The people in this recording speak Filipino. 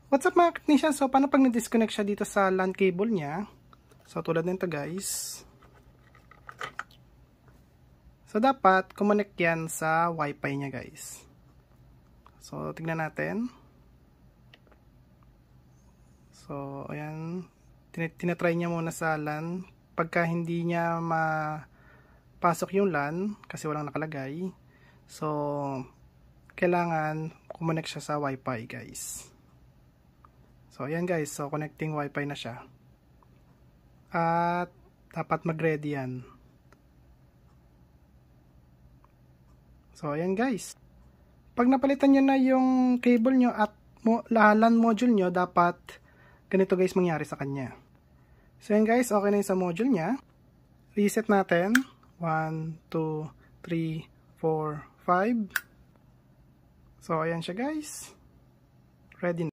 What's up mga technician? So, paano pag na-disconnect siya dito sa LAN cable niya? So, tulad nito guys. So, dapat kumonect yan sa Wi-Fi niya guys. So, tignan natin. So, ayan. Tinatry niya muna sa LAN. Pagka hindi niya mapasok yung LAN, kasi walang nakalagay. So, kailangan kumonect siya sa Wi-Fi guys. So, ayan guys. So, connecting Wi-Fi na siya. At, dapat mag-ready yan. So, ayan guys. Pag napalitan nyo na yung cable nyo at LAN module nyo, dapat ganito guys mangyari sa kanya. So, ayan guys. Okay na yung sa module nya. Reset natin. 1, 2, 3, 4, 5. So, ayan siya guys. Ready na.